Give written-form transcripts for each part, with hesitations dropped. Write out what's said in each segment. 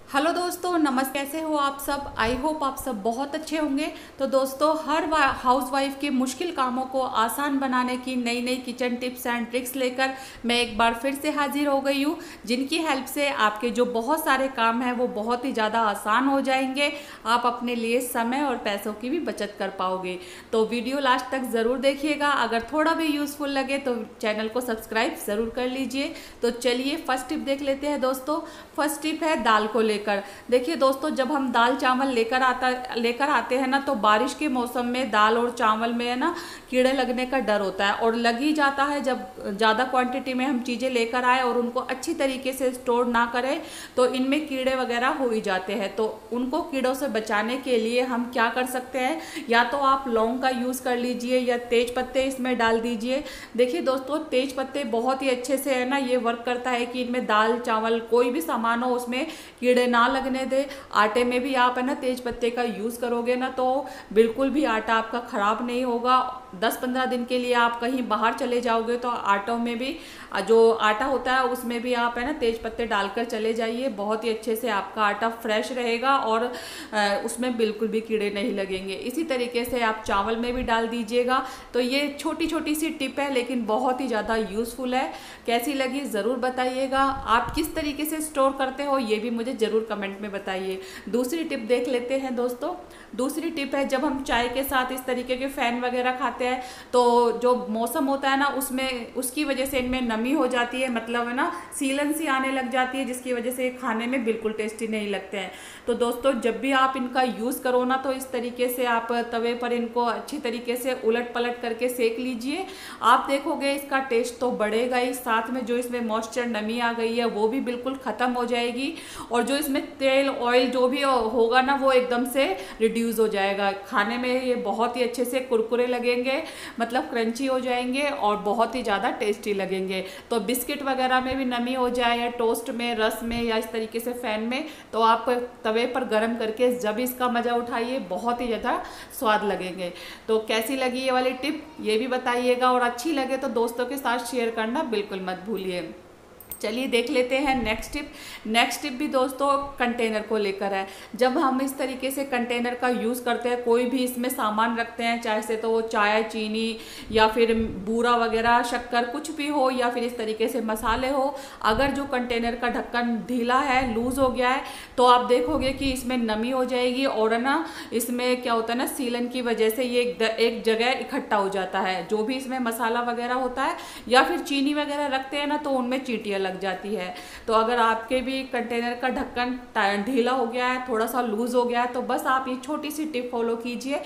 Hello दोस्तों, नमस्ते। कैसे हो आप सब? आई होप आप सब बहुत अच्छे होंगे। तो दोस्तों, हर हाउस वाइफ के मुश्किल कामों को आसान बनाने की नई नई किचन टिप्स एंड ट्रिक्स लेकर मैं एक बार फिर से हाजिर हो गई हूँ, जिनकी हेल्प से आपके जो बहुत सारे काम हैं वो बहुत ही ज़्यादा आसान हो जाएंगे। आप अपने लिए समय और पैसों की भी बचत कर पाओगे। तो वीडियो लास्ट तक ज़रूर देखिएगा। अगर थोड़ा भी यूज़फुल लगे तो चैनल को सब्सक्राइब ज़रूर कर लीजिए। तो चलिए फर्स्ट टिप देख लेते हैं दोस्तों। फर्स्ट टिप है दाल को लेकर। देखिए दोस्तों, जब हम दाल चावल लेकर आते हैं ना, तो बारिश के मौसम में दाल और चावल में है ना कीड़े लगने का डर होता है, और लग ही जाता है जब ज़्यादा क्वांटिटी में हम चीज़ें लेकर आए और उनको अच्छी तरीके से स्टोर ना करें तो इनमें कीड़े वगैरह हो ही जाते हैं। तो उनको कीड़ों से बचाने के लिए हम क्या कर सकते हैं, या तो आप लौंग का यूज़ कर लीजिए या तेज पत्ते इसमें डाल दीजिए। देखिए दोस्तों, तेज पत्ते बहुत ही अच्छे से है ना ये वर्क करता है कि इनमें दाल चावल कोई भी सामान हो उसमें कीड़े ना लगने दे। आटे में भी आप है ना तेज पत्ते का यूज़ करोगे ना तो बिल्कुल भी आटा आपका ख़राब नहीं होगा। 10-15 दिन के लिए आप कहीं बाहर चले जाओगे तो आटों में भी जो आटा होता है उसमें भी आप है ना तेज पत्ते डालकर चले जाइए। बहुत ही अच्छे से आपका आटा फ्रेश रहेगा और उसमें बिल्कुल भी कीड़े नहीं लगेंगे। इसी तरीके से आप चावल में भी डाल दीजिएगा। तो ये छोटी छोटी सी टिप है लेकिन बहुत ही ज़्यादा यूज़फुल है। कैसी लगी ज़रूर बताइएगा। आप किस तरीके से स्टोर करते हो ये भी मुझे ज़रूर कमेंट में बताइए। दूसरी टिप देख लेते हैं दोस्तों। दूसरी टिप है, जब हम चाय के साथ इस तरीके के फ़ैन वगैरह खाते हैं तो जो मौसम होता है ना उसमें उसकी वजह से इनमें नमी हो जाती है, मतलब है ना सीलन सी आने लग जाती है, जिसकी वजह से खाने में बिल्कुल टेस्टी नहीं लगते हैं। तो दोस्तों, जब भी आप इनका यूज़ करो ना तो इस तरीके से आप तवे पर इनको अच्छी तरीके से उलट पलट करके सेक लीजिए। आप देखोगे इसका टेस्ट तो बढ़ेगा ही, साथ में जो इसमें मॉइस्चर नमी आ गई है वो भी बिल्कुल ख़त्म हो जाएगी, और जो इसमें तेल ऑयल जो भी होगा ना वो एकदम से रिड्यूस हो जाएगा। खाने में ये बहुत ही अच्छे से कुरकुरे लगेंगे, मतलब क्रंची हो जाएंगे और बहुत ही ज़्यादा टेस्टी लगेंगे। तो बिस्किट वगैरह में भी नमी हो जाए या टोस्ट में, रस में या इस तरीके से फैन में, तो आप तवे पर गर्म करके जब इसका मज़ा उठाइए बहुत ही ज़्यादा स्वाद लगेंगे। तो कैसी लगी ये वाली टिप ये भी बताइएगा, और अच्छी लगे तो दोस्तों के साथ शेयर करना बिल्कुल मत भूलिए। चलिए देख लेते हैं नेक्स्ट टिप। नेक्स्ट टिप भी दोस्तों कंटेनर को लेकर है। जब हम इस तरीके से कंटेनर का यूज़ करते हैं, कोई भी इसमें सामान रखते हैं, चाहे से तो चाय चीनी या फिर बूरा वगैरह शक्कर कुछ भी हो, या फिर इस तरीके से मसाले हो, अगर जो कंटेनर का ढक्कन ढीला है, लूज़ हो गया है, तो आप देखोगे कि इसमें नमी हो जाएगी, और ना इसमें क्या होता है ना सीलन की वजह से ये एक जगह इकट्ठा हो जाता है। जो भी इसमें मसाला वगैरह होता है या फिर चीनी वगैरह रखते हैं ना तो उनमें चींटियाँ लग जाती है। तो अगर आपके भी कंटेनर का ढक्कन ढीला हो गया है, थोड़ा सा लूज हो गया है, तो बस आप ये छोटी सी टिप फॉलो कीजिए।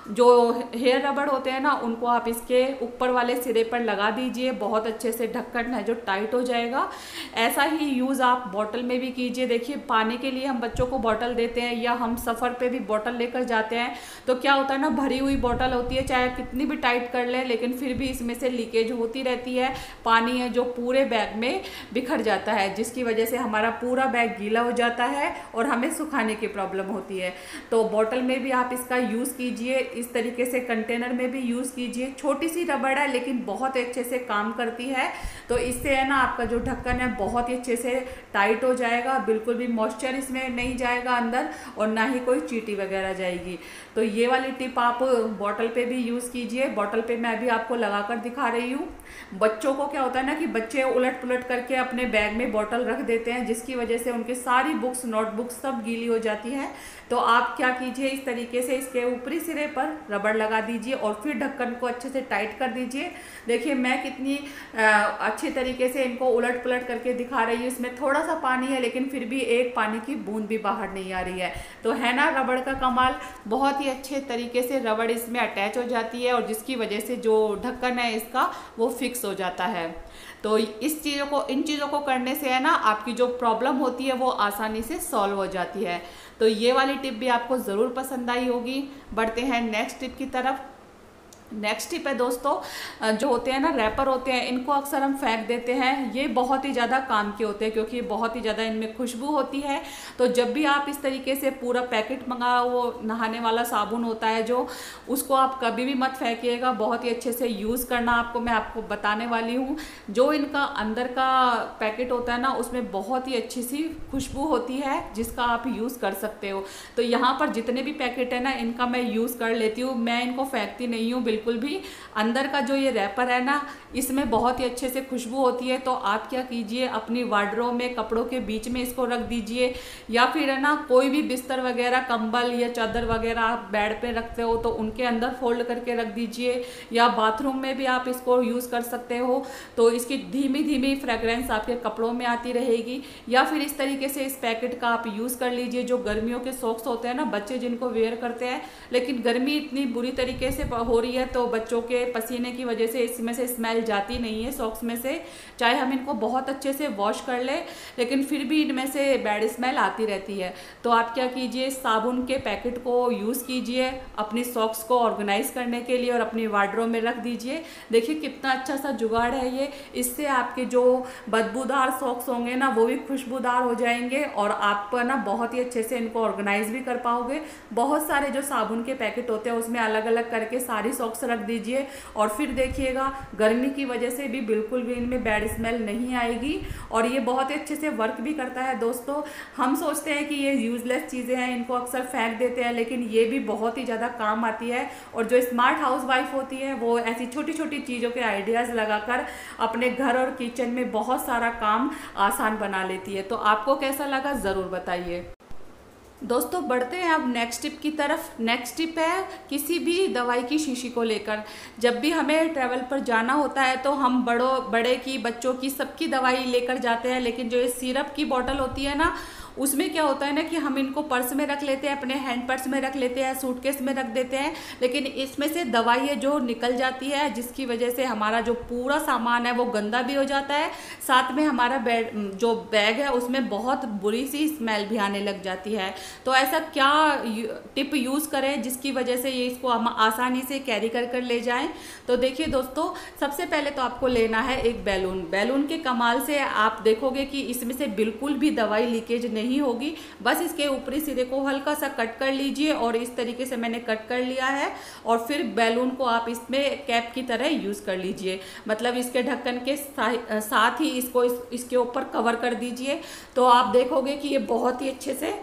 जो हेयर रबड़ होते हैं ना उनको आप इसके ऊपर वाले सिरे पर लगा दीजिए, बहुत अच्छे से ढक्कन है जो टाइट हो जाएगा। ऐसा ही यूज़ आप बॉटल में भी कीजिए। देखिए, पानी के लिए हम बच्चों को बॉटल देते हैं या हम सफ़र पे भी बॉटल लेकर जाते हैं, तो क्या होता है ना भरी हुई बॉटल होती है, चाहे कितनी भी टाइट कर लें लेकिन फिर भी इसमें से लीकेज होती रहती है। पानी है जो पूरे बैग में बिखर जाता है, जिसकी वजह से हमारा पूरा बैग गीला हो जाता है और हमें सुखाने की प्रॉब्लम होती है। तो बॉटल में भी आप इसका यूज़ कीजिए, इस तरीके से कंटेनर में भी यूज़ कीजिए। छोटी सी रबड़ है लेकिन बहुत अच्छे से काम करती है। तो इससे है ना आपका जो ढक्कन है बहुत ही अच्छे से टाइट हो जाएगा, बिल्कुल भी मॉइस्चर इसमें नहीं जाएगा अंदर, और ना ही कोई चींटी वगैरह जाएगी। तो ये वाली टिप आप बॉटल पे भी यूज़ कीजिए। बॉटल पे मैं अभी आपको लगा कर दिखा रही हूँ। बच्चों को क्या होता है ना कि बच्चे उलट पुलट करके अपने बैग में बॉटल रख देते हैं, जिसकी वजह से उनकी सारी बुक्स नोटबुक्स सब गीली हो जाती है। तो आप क्या कीजिए, इस तरीके से इसके ऊपरी सिरे पर रबड़ लगा दीजिए और फिर ढक्कन को अच्छे से टाइट कर दीजिए। देखिए मैं कितनी अच्छी तरीके से इनको उलट पुलट करके दिखा रही हूँ। इसमें थोड़ा सा पानी है लेकिन फिर भी एक पानी की बूंद भी बाहर नहीं आ रही है। तो है ना रबड़ का कमाल, बहुत ही अच्छे तरीके से रबड़ इसमें अटैच हो जाती है, और जिसकी वजह से जो ढक्कन है इसका वो फिक्स हो जाता है। तो इन चीज़ों को करने से है ना आपकी जो प्रॉब्लम होती है वो आसानी से सॉल्व हो जाती है। तो ये वाली टिप भी आपको ज़रूर पसंद आई होगी। बढ़ते हैं नेक्स्ट टिप की तरफ। नेक्स्ट टिप है दोस्तों, जो होते हैं ना रैपर होते हैं, इनको अक्सर हम फेंक देते हैं। ये बहुत ही ज़्यादा काम के होते हैं क्योंकि बहुत ही ज़्यादा इनमें खुशबू होती है। तो जब भी आप इस तरीके से पूरा पैकेट मंगाओ, वो नहाने वाला साबुन होता है जो, उसको आप कभी भी मत फेंकिएगा, बहुत ही अच्छे से यूज़ करना। मैं आपको बताने वाली हूँ। जो इनका अंदर का पैकेट होता है ना, उसमें बहुत ही अच्छी सी खुशबू होती है जिसका आप यूज़ कर सकते हो। तो यहाँ पर जितने भी पैकेट है ना, इनका मैं यूज़ कर लेती हूँ, मैं इनको फेंकती नहीं हूँ बिल्कुल भी। अंदर का जो ये रैपर है ना, इसमें बहुत ही अच्छे से खुशबू होती है। तो आप क्या कीजिए, अपनी वार्डरोब में कपड़ों के बीच में इसको रख दीजिए, या फिर है ना कोई भी बिस्तर वगैरह, कंबल या चादर वगैरह आप बेड पे रखते हो तो उनके अंदर फोल्ड करके रख दीजिए, या बाथरूम में भी आप इसको यूज़ कर सकते हो। तो इसकी धीमी धीमी फ्रेग्रेंस आपके कपड़ों में आती रहेगी। या फिर इस तरीके से इस पैकेट का आप यूज़ कर लीजिए। जो गर्मियों के सॉक्स होते हैं ना, बच्चे जिनको वेयर करते हैं, लेकिन गर्मी इतनी बुरी तरीके से हो रही है तो बच्चों के पसीने की वजह से इसमें से स्मेल जाती नहीं है सॉक्स में से, चाहे हम इनको बहुत अच्छे से वॉश कर ले, लेकिन फिर भी इनमें से बैड स्मेल आती रहती है। तो आप क्या कीजिए, साबुन के पैकेट को यूज़ कीजिए अपनी सॉक्स को ऑर्गेनाइज करने के लिए और अपनी वार्डरोब में रख दीजिए। देखिए कितना अच्छा सा जुगाड़ है ये। इससे आपके जो बदबूदार सॉक्स होंगे ना, वो भी खुशबूदार हो जाएंगे और आप ना बहुत ही अच्छे से इनको ऑर्गेनाइज भी कर पाओगे। बहुत सारे जो साबुन के पैकेट होते हैं उसमें अलग अलग करके सारी सॉक्स रख दीजिए, और फिर देखिएगा गर्मी की वजह से भी बिल्कुल भी इनमें बैड स्मेल नहीं आएगी। और ये बहुत ही अच्छे से वर्क भी करता है दोस्तों। हम सोचते हैं कि ये यूजलेस चीज़ें हैं, इनको अक्सर फेंक देते हैं, लेकिन ये भी बहुत ही ज़्यादा काम आती है। और जो स्मार्ट हाउस वाइफ होती है वो ऐसी छोटी छोटी चीज़ों के आइडियाज़ लगाकर अपने घर और किचन में बहुत सारा काम आसान बना लेती है। तो आपको कैसा लगा ज़रूर बताइए। दोस्तों बढ़ते हैं अब नेक्स्ट टिप की तरफ। नेक्स्ट टिप है किसी भी दवाई की शीशी को लेकर। जब भी हमें ट्रैवल पर जाना होता है तो हम बड़े की, बच्चों की, सबकी दवाई लेकर जाते हैं, लेकिन जो ये सिरप की बोतल होती है ना, उसमें क्या होता है ना कि हम इनको पर्स में रख लेते हैं, अपने हैंड पर्स में रख लेते हैं, सूटकेस में रख देते हैं, लेकिन इसमें से दवाई है जो निकल जाती है, जिसकी वजह से हमारा जो पूरा सामान है वो गंदा भी हो जाता है। साथ में हमारा जो बैग है उसमें बहुत बुरी सी स्मेल भी आने लग जाती है। तो ऐसा क्या टिप यूज़ करें जिसकी वजह से ये इसको हम आसानी से कैरी कर ले जाएं। तो देखिए दोस्तों, सबसे पहले तो आपको लेना है एक बैलून। बैलून के कमाल से आप देखोगे कि इसमें से बिल्कुल भी दवाई लीकेज नहीं होगी। बस इसके ऊपरी सिरे को हल्का सा कट कर लीजिए, और इस तरीके से मैंने कट कर लिया है। और फिर बैलून को आप इसमें कैप की तरह यूज़ कर लीजिए, मतलब इसके ढक्कन के साथ ही इसके ऊपर कवर कर दीजिए। तो आप देखोगे कि ये बहुत ही अच्छे से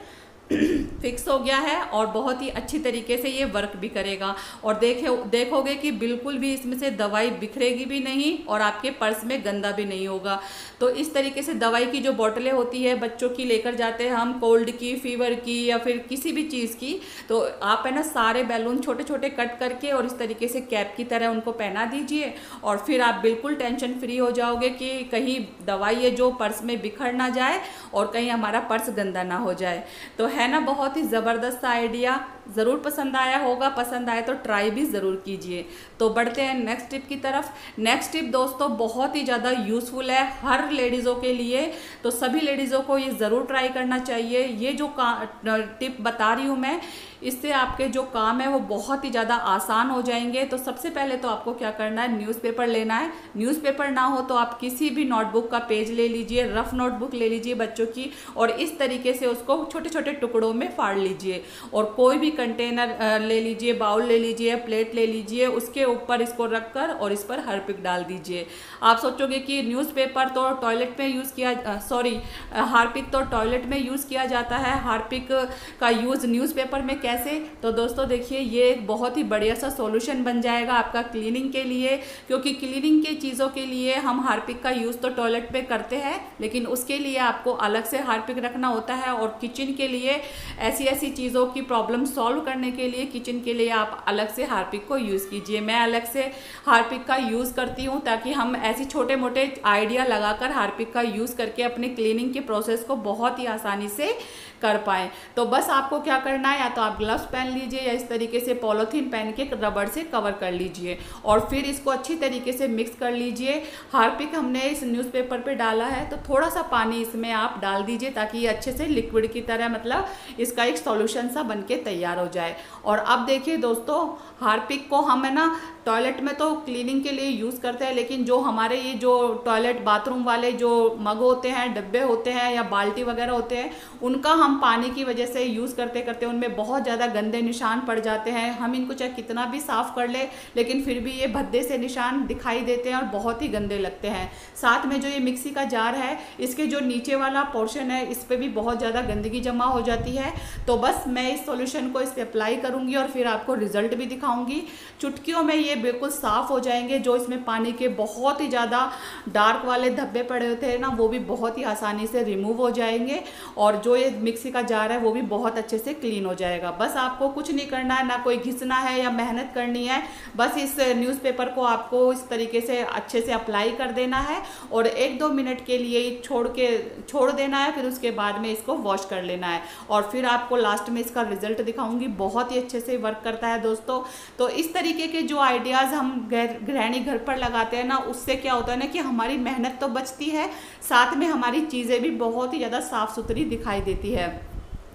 फिक्स हो गया है और बहुत ही अच्छी तरीके से ये वर्क भी करेगा। और देखोगे कि बिल्कुल भी इसमें से दवाई बिखरेगी भी नहीं और आपके पर्स में गंदा भी नहीं होगा। तो इस तरीके से दवाई की जो बोतलें होती है बच्चों की लेकर जाते हैं हम, कोल्ड की, फीवर की, या फिर किसी भी चीज़ की, तो आप है ना सारे बैलून छोटे छोटे कट करके और इस तरीके से कैप की तरह उनको पहना दीजिए। और फिर आप बिल्कुल टेंशन फ्री हो जाओगे कि कहीं दवाई है जो पर्स में बिखर ना जाए और कहीं हमारा पर्स गंदा ना हो जाए। तो है ना बहुत ही ज़बरदस्त आइडिया। ज़रूर पसंद आया होगा, पसंद आए तो ट्राई भी ज़रूर कीजिए। तो बढ़ते हैं नेक्स्ट टिप की तरफ। नेक्स्ट टिप दोस्तों बहुत ही ज़्यादा यूज़फुल है हर लेडीज़ों के लिए, तो सभी लेडीज़ों को ये ज़रूर ट्राई करना चाहिए। ये जो टिप बता रही हूँ मैं, इससे आपके जो काम है वो बहुत ही ज़्यादा आसान हो जाएंगे। तो सबसे पहले तो आपको क्या करना है, न्यूज़पेपर लेना है। न्यूज़पेपर ना हो तो आप किसी भी नोटबुक का पेज ले लीजिए, रफ नोटबुक ले लीजिए बच्चों की, और इस तरीके से उसको छोटे छोटे टुकड़ों में फाड़ लीजिए। और कोई भी कंटेनर ले लीजिए, बाउल ले लीजिए, प्लेट ले लीजिए, उसके ऊपर इसको रखकर और इस पर हार्पिक डाल दीजिए। आप सोचोगे कि न्यूज़पेपर तो टॉयलेट में यूज़ किया, हार्पिक तो टॉयलेट में यूज़ किया जाता है, हार्पिक का यूज़ न्यूज़पेपर में कैसे? तो दोस्तों देखिए, ये एक बहुत ही बढ़िया सा सॉल्यूशन बन जाएगा आपका क्लीनिंग के लिए, क्योंकि क्लीनिंग की चीज़ों के लिए हम हार्पिक का यूज़ तो टॉयलेट में करते हैं, लेकिन उसके लिए आपको अलग से हार्पिक रखना होता है। और किचन के लिए ऐसी चीज़ों की प्रॉब्लम सॉल्व करने के लिए किचन के लिए आप अलग से हार्पिक को यूज़ कीजिए। मैं अलग से हार्पिक का यूज़ करती हूँ ताकि हम ऐसी छोटे मोटे आइडिया लगाकर हार्पिक का यूज़ करके अपनी क्लीनिंग के प्रोसेस को बहुत ही आसानी से कर पाएँ। तो बस आपको क्या करना है, या तो आप ग्लव्स पहन लीजिए या इस तरीके से पॉलीथीन पहन के रबड़ से कवर कर लीजिए, और फिर इसको अच्छी तरीके से मिक्स कर लीजिए। हार्पिक हमने इस न्यूज़पेपर पे डाला है तो थोड़ा सा पानी इसमें आप डाल दीजिए ताकि ये अच्छे से लिक्विड की तरह मतलब इसका एक सॉल्यूशन सा बन के तैयार हो जाए। और अब देखिए दोस्तों, हार्पिक को हम है ना टॉयलेट में तो क्लीनिंग के लिए यूज़ करते हैं, लेकिन जो हमारे ये जो टॉयलेट बाथरूम वाले जो मग होते हैं, डब्बे होते हैं या बाल्टी वगैरह होते हैं, उनका हम पानी की वजह से यूज़ करते करते उनमें बहुत ज़्यादा गंदे निशान पड़ जाते हैं। हम इनको चाहे कितना भी साफ़ कर ले, लेकिन फिर भी ये भद्दे से निशान दिखाई देते हैं और बहुत ही गंदे लगते हैं। साथ में जो ये मिक्सी का जार है, इसके जो नीचे वाला पोर्शन है, इस पर भी बहुत ज़्यादा गंदगी जमा हो जाती है। तो बस मैं इस सॉल्यूशन को इस पर अप्लाई करूँगी और फिर आपको रिजल्ट भी दिखाऊंगी। चुटकियों में ये बिल्कुल साफ़ हो जाएंगे। जो इसमें पानी के बहुत ही ज़्यादा डार्क वाले धब्बे पड़े होते हैं ना, वो भी बहुत ही आसानी से रिमूव हो जाएंगे और जो ये मिक्सी का जार है वो भी बहुत अच्छे से क्लीन हो जाएगा। बस आपको कुछ नहीं करना है, ना कोई घिसना है या मेहनत करनी है। बस इस न्यूज़पेपर को आपको इस तरीके से अच्छे से अप्लाई कर देना है और 1-2 मिनट के लिए छोड़ देना है। फिर उसके बाद में इसको वॉश कर लेना है और फिर आपको लास्ट में इसका रिजल्ट दिखाऊंगी। बहुत ही अच्छे से वर्क करता है दोस्तों। तो इस तरीके के जो आइडियाज़ हम गृहिणी घर पर लगाते हैं ना, उससे क्या होता है ना कि हमारी मेहनत तो बचती है, साथ में हमारी चीज़ें भी बहुत ही ज़्यादा साफ़ सुथरी दिखाई देती है।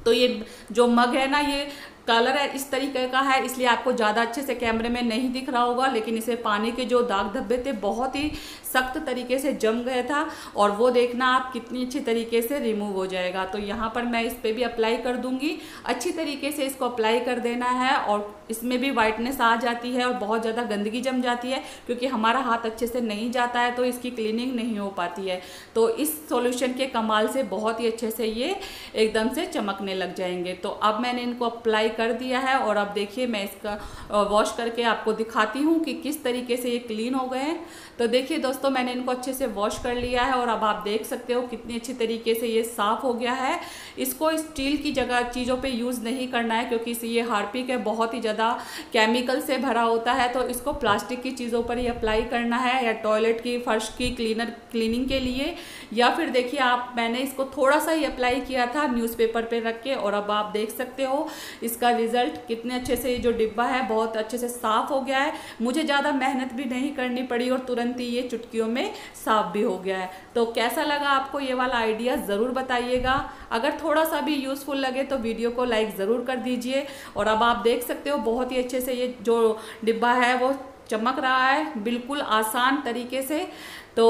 तो ये जो मग है ना, ये कलर है इस तरीके का है, इसलिए आपको ज़्यादा अच्छे से कैमरे में नहीं दिख रहा होगा, लेकिन इसे पानी के जो दाग धब्बे थे बहुत ही सख्त तरीके से जम गया था और वो देखना आप कितनी अच्छी तरीके से रिमूव हो जाएगा। तो यहाँ पर मैं इस पर भी अप्लाई कर दूंगी। अच्छी तरीके से इसको अप्लाई कर देना है और इसमें भी वाइटनेस आ जाती है और बहुत ज़्यादा गंदगी जम जाती है, क्योंकि हमारा हाथ अच्छे से नहीं जाता है तो इसकी क्लीनिंग नहीं हो पाती है। तो इस सॉल्यूशन के कमाल से बहुत ही अच्छे से ये एकदम से चमकने लग जाएंगे। तो अब मैंने इनको अप्लाई कर दिया है और अब देखिए मैं इसका वॉश करके आपको दिखाती हूँ कि किस तरीके से ये क्लीन हो गए हैं। तो देखिए दोस्तों, मैंने इनको अच्छे से वॉश कर लिया है और अब आप देख सकते हो कितनी अच्छी तरीके से ये साफ़ हो गया है। इसको स्टील की जगह चीज़ों पे यूज़ नहीं करना है, क्योंकि ये हार्पिक है, बहुत ही ज़्यादा केमिकल से भरा होता है। तो इसको प्लास्टिक की चीज़ों पर ही अप्लाई करना है, या टॉयलेट की फर्श की क्लीनिंग के लिए, या फिर देखिए आप, मैंने इसको थोड़ा सा ही अप्लाई किया था न्यूज़पेपर पे रख के और अब आप देख सकते हो इसका रिजल्ट कितने अच्छे से। ये जो डिब्बा है बहुत अच्छे से साफ़ हो गया है, मुझे ज़्यादा मेहनत भी नहीं करनी पड़ी और तुरंत ही ये चुटकियों में साफ़ भी हो गया है। तो कैसा लगा आपको ये वाला आइडिया ज़रूर बताइएगा। अगर थोड़ा सा भी यूज़फुल लगे तो वीडियो को लाइक ज़रूर कर दीजिए। और अब आप देख सकते हो बहुत ही अच्छे से ये जो डिब्बा है वो चमक रहा है बिल्कुल आसान तरीके से। तो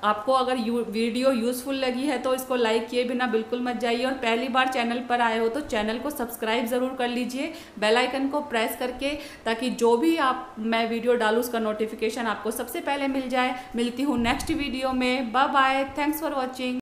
आपको अगर वीडियो यूज़फुल लगी है तो इसको लाइक किए बिना बिल्कुल मत जाइए, और पहली बार चैनल पर आए हो तो चैनल को सब्सक्राइब ज़रूर कर लीजिए, बेल आइकन को प्रेस करके, ताकि जो भी मैं वीडियो डालूँ उसका नोटिफिकेशन आपको सबसे पहले मिल जाए। मिलती हूँ नेक्स्ट वीडियो में। Bye bye, thanks for watching.